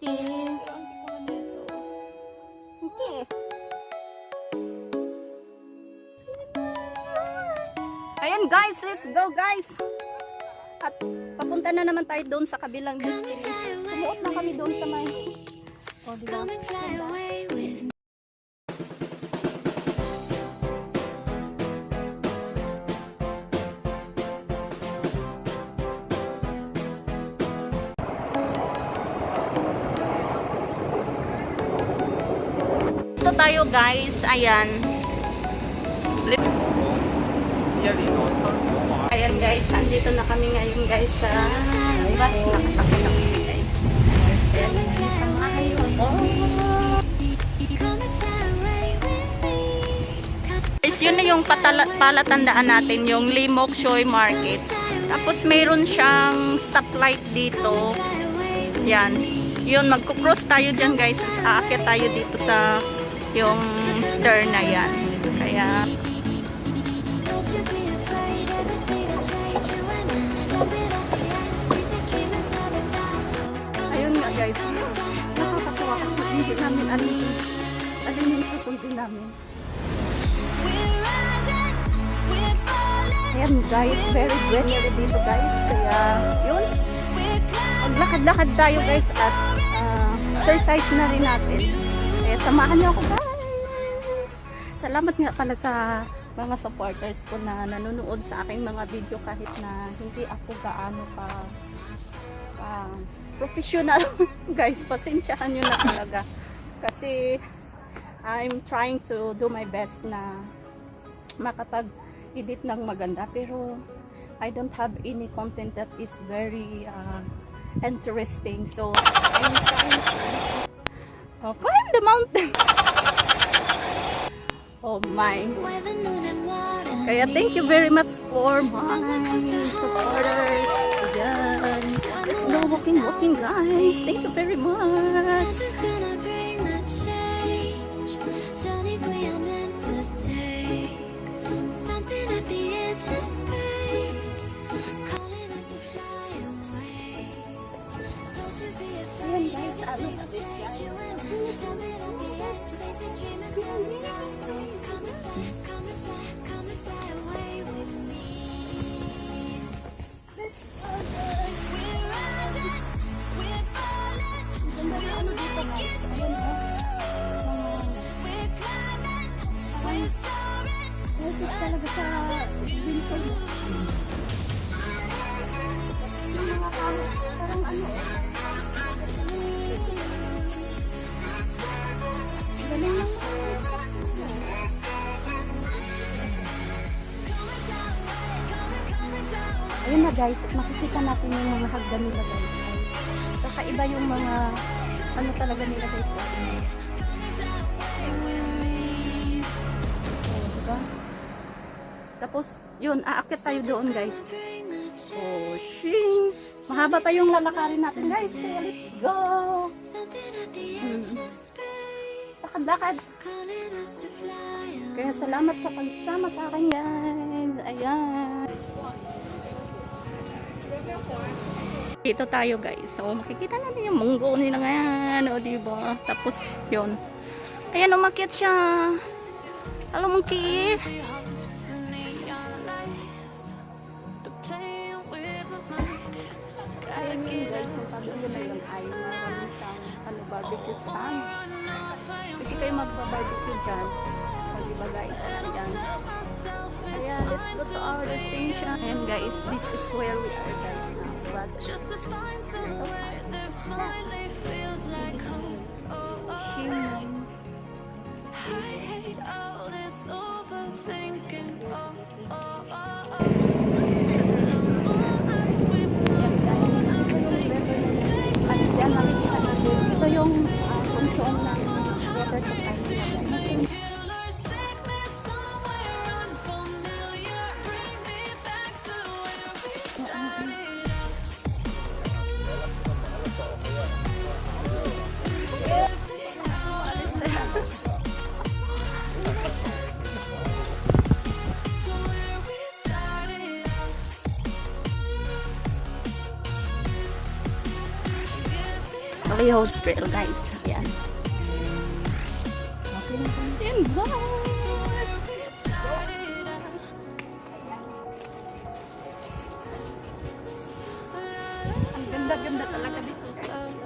Okay. Okay. Ayan guys, let's go guys. At papunta na naman tayo doon sa kabilang destination. Sumuot na kami doon sa may... Oh, diba? Ito tayo guys, ayan. Ayan guys, andito na kami ngayon guys sa bus. Nakasakay na kami guys. Ayan, isang ngayon. Oh. Guys, yun na yung palatandaan natin, yung Limok Shoy Market. Tapos mayroon siyang stoplight dito. Yan. Yun, magkukross tayo dyan guys. Aakyat tayo dito sa yung stern na yan. Kaya ayun nga guys, nakakatawa kasi hindi namin alin yung susundin namin. Ayan guys, very greenery dito guys. Kaya yun, maglakad-lakad tayo guys at exercise na rin natin. Kaya samahan niyo ako guys. Salamat nga pala sa mga supporters ko na nanonood sa aking mga video kahit na hindi ako gaano pa professional. Guys, pasensyahan nyo na talaga. Kasi I'm trying to do my best na makapag-edit ng maganda. Pero I don't have any content that is very interesting. So I'm trying to climb the mountain. Oh my. Kaya thank you very much for my supporters. Ayan. Let's go walking guys. Thank you very much. Ayan guys, ano na this guys? Talaga sa Vincent. Parang ano galing lang. Ayun na guys, at makikita natin yung mga hagdan nila guys. Kakaiba yung mga ano talaga nila guys. Diba? Tapos, yun, aakyat tayo doon guys. Oh, shing! Mahaba pa yung lalakarin natin guys. Kaya let's go! Lakad-lakad. Kaya salamat sa pagsama sa akin guys. Ayan. Dito tayo guys. So, makikita natin yung munggo nila ngayon. O, diba? Tapos, yun. Ayan, umakyat siya. Hello, monkey. Ayan yun guys, yung pabilo na yun ay maraming siyang barbecue stand. Kasi kayo magbabarbecue dyan. O diba guys, ayan. Ayan, let's go to our destination. Ayan guys, this is where we are guys now. But, ito yung consume ng water supply. Lehos Trail, guys. Ayan. Okay na din, guys. Ang ganda-ganda talaga dito, guys.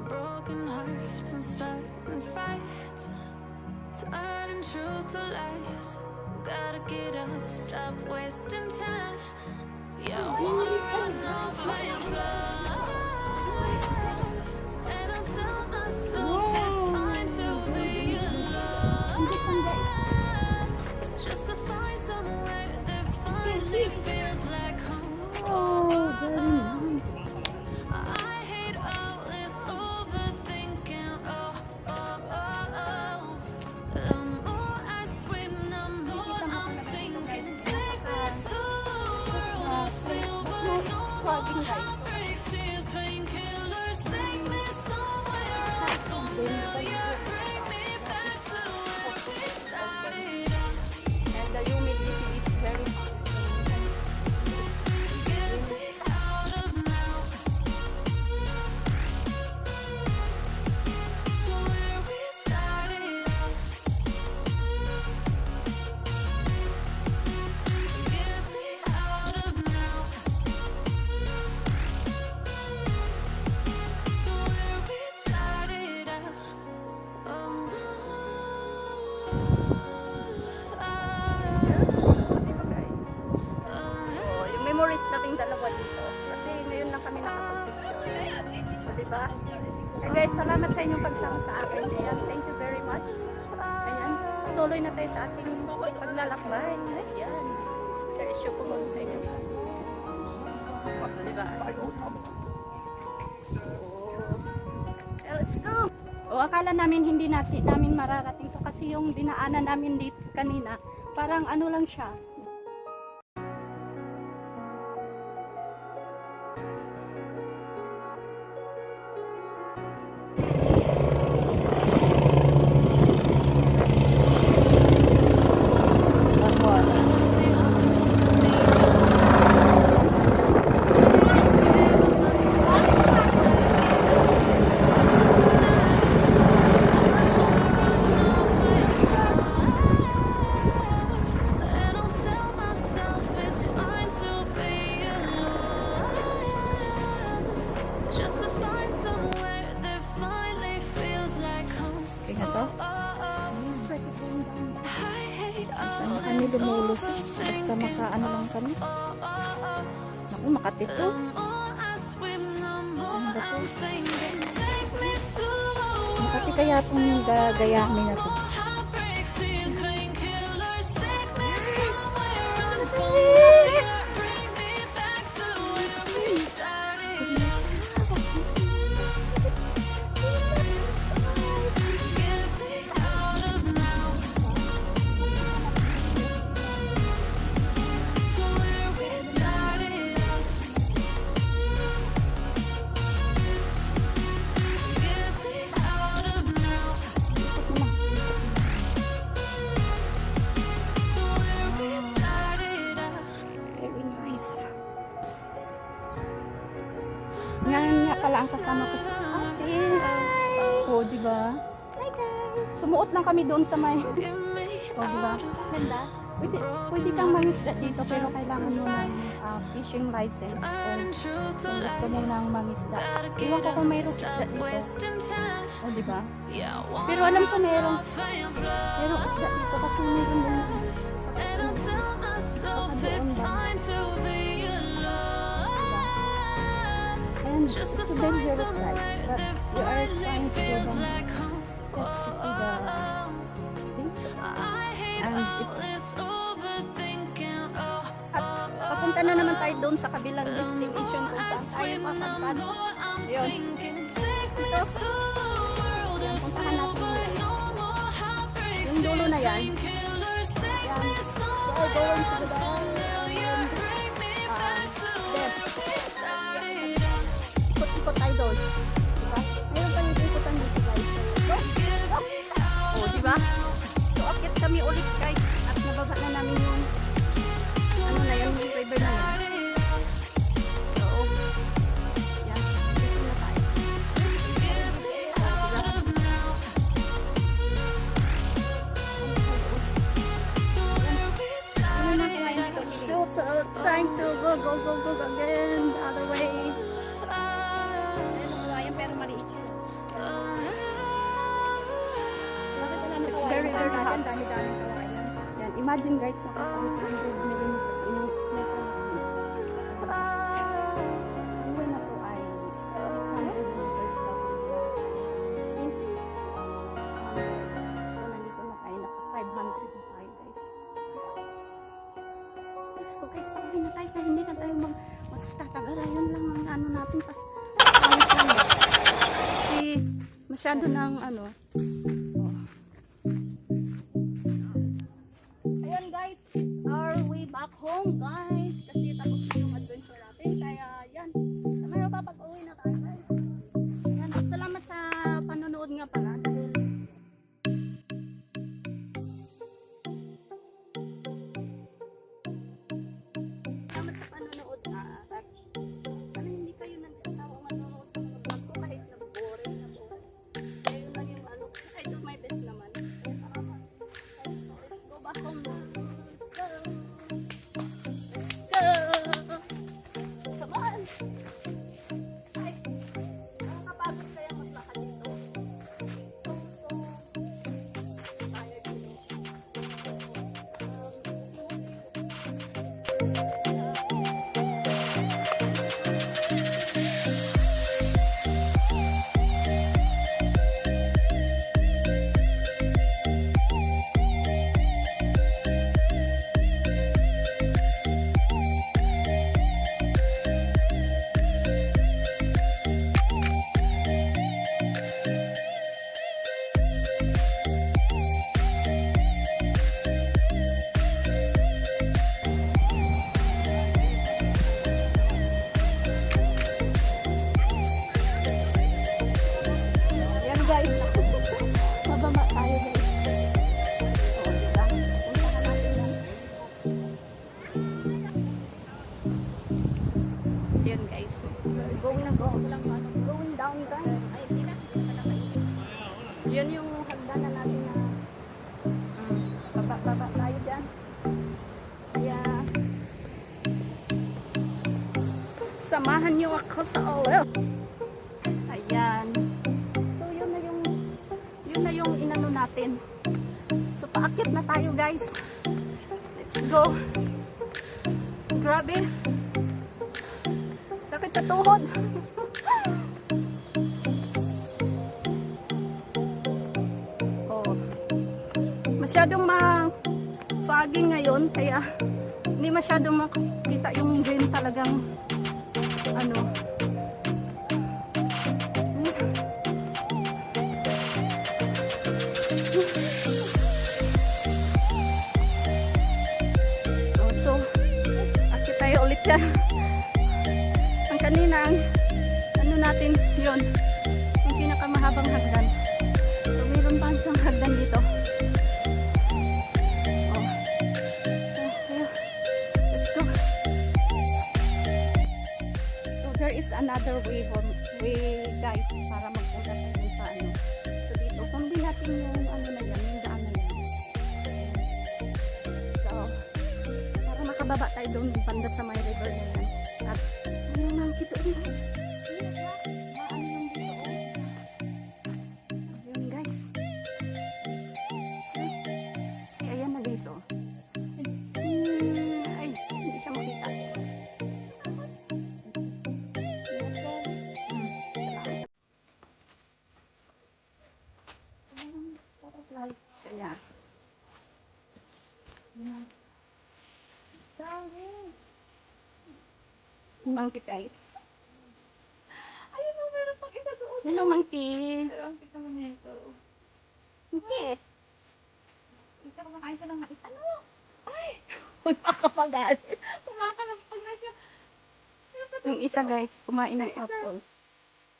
Broken hearts and starting fights, turning truth to lies. Gotta get up, stop wasting time. Yeah, I wanna run off and fly. And I'll tell myself it's fine to be alone, just to find somewhere that finally feels like home. Oh, very nice. I hate all this overthinking. Oh, oh, oh, oh. The more I swim, the more I'm sinking. Take me to a world of silver. No more heartbreaks, tears, painkillers. Take me somewhere else familiar. Bring me back to where we started out. And the humidity is very high. Get me out of now to where we started out. Get me out of now to where we started out. Oh Diba, guys? Oh, yung memories nating dalawa dito. Kasi ngayon lang kami nakapag-picture. O, diba? Eh, guys, salamat sa inyong pagsama sa akin. Ayan, thank you very much. Ayan, tuloy na tayo sa ating paglalakbay. Ayan. I-show ko muna sa inyo. O, diba? Let's go! O, akala namin hindi namin mararating to kasi yung dinaanan namin dito kanina, parang ano lang siya. And I'll tell myself it's fine to be alone, just to find somewhere that finally feels like home. Okay na to? I hate all Saan kami this lumulos? Basta overthinking. makaano lang kami. Naku, makatito. The more I swim, the more I'm sinking. Take me to a Makati world kaya itong gagayamin na to. heartbreaks, tears, painkillers. Take me somewhere unfamiliar. Bring me back to where we started. Get me out of now to where we started. Get me out of now to where we started out. Very nice. Ngayon nga pala ang kasama ko sa atin. Oh, di ba? Hi guys. Sumuot lang kami doon sa may. Get me Oh, di ba? out of Ganda. Pwede kang mangisda dito pero kailangan mo ng fishing license. turning truth to Kung gusto mo lies. nang mangisda. Gotta Iwan get ko kung up, mayroong isda stop dito. wasting time. Oh, di ba? Yeah, I Pero wanna alam ko run mayroong off and fly. isda dito kasi mayroon din. And I'll tell myself it's fine to be alone, And just it's to a find dangerous somewhere ride. But that we are finally trying to go feels down like home. just to see the thing. I hate And all this overthinking. Oh, At papunta na naman tayo doon sa kabilang destination kung I saan tayo swim, the papunta. more I'm Ayun. sinking. Take me to a world of Puntahan natin silver. yun. No more heartbreaks, Yung dulo na yan. painkillers. Take Yan. me We are somewhere going to the unfamiliar. Bring me back to where we started out. Ikot-ikot tayo doon. Diba? Mayroon pa yung ikutan dito guys. Go! Get me out O, diba? So, akit kami ulit guys. At nababa na namin yung ano na yun, yung river na yun. time to go again the other way. Ayun ang kawayan pero maliit siya. It's very hot. Dami-dami kawayan. Yan, imagine guys, nakakawit ang good na rin ito. Ang way na po ay 600 meters daw. Since, so nandito na tayo, naka 500 na tayo guys. Let's go guys, pauwi na tayo, kaya hindi na tayo magtatagal. Ayun lang ang ano natin, pangis lang. Kasi masyado ng ano, ayan guys, it's our way back home guys. Kasi tapos na yung adventure natin. Kaya yan, meron pa pag-uwi na tayo guys. Yan, salamat sa panonood nga pala. Dahil salamat sa panonood at sana hindi kayo nagsasawang manonood sa mga vlog ko kahit nag-boring na po. Ayun lang yung ano, I do my best naman. Let's go back home now. Come on! Ay, nakakapagod kaya maglakad dito. So tired din. Yan guys, mababa tayo guys. Oo, diba? Punta ka natin yan. Yan guys, going na go. Going down guys. Yan yung hagdanan natin na baba tayo dyan. Kaya samahan niyo ako sa OL. Ayan. So yun na yung inano natin. So paakyat na tayo guys. Let's go. Grabe. Sakit sa tuhod. Oh. Masyadong foggy ngayon kaya hindi masyadong makita yung green talagang ano. So, akit tayo ulit yan. Ang kanina, ano natin, yun, yung pinakamahabang hagdan. So, mayroon pa isang hagdan dito. Oh. Ayun. Let's go. So, there is another way guys, para magpunta tayo sa ano. So, dito, sundin natin yung ano na yan, yung daan na yan. So, para makababa tayo doon banda sa may river na yan. At ayun lang kito rin. Ayun guys. So, ayan na guys oh. Ay, hindi siya makita. Kaya. Monkey guys. Ayun mo, meron pang isa doon. Hello monkey. Pero ang kita mo nito. Monkey. Kita ko makain sa ng mais. Ano? Ay! Nakakapagal. Kumakalampag na siya. Meron pa Yung isa guys, kumain ng apple.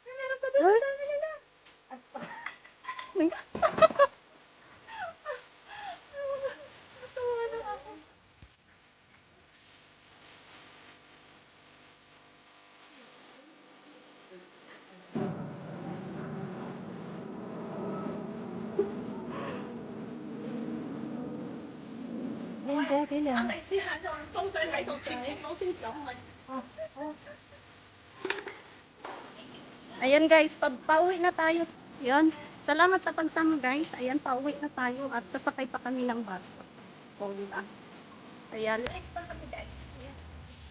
meron pa doon. Dami nila. At pa. Natuwa na ako. Okay lang. Ayan guys, pauwi na tayo. Yan. Salamat sa pagsama guys. Ayan, pauwi na tayo at sasakay pa kami ng bus. O, diba? Ayan. Next pa kami guys. Ayan.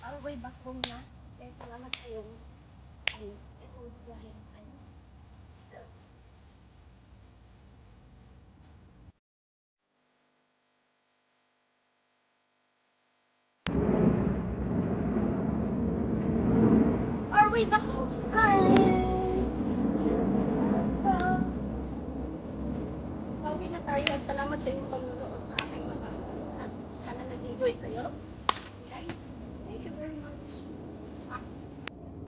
All way back home na. Kaya salamat kayo. Ayun. Ito biyahe. Ayun. Our way back home. Hi!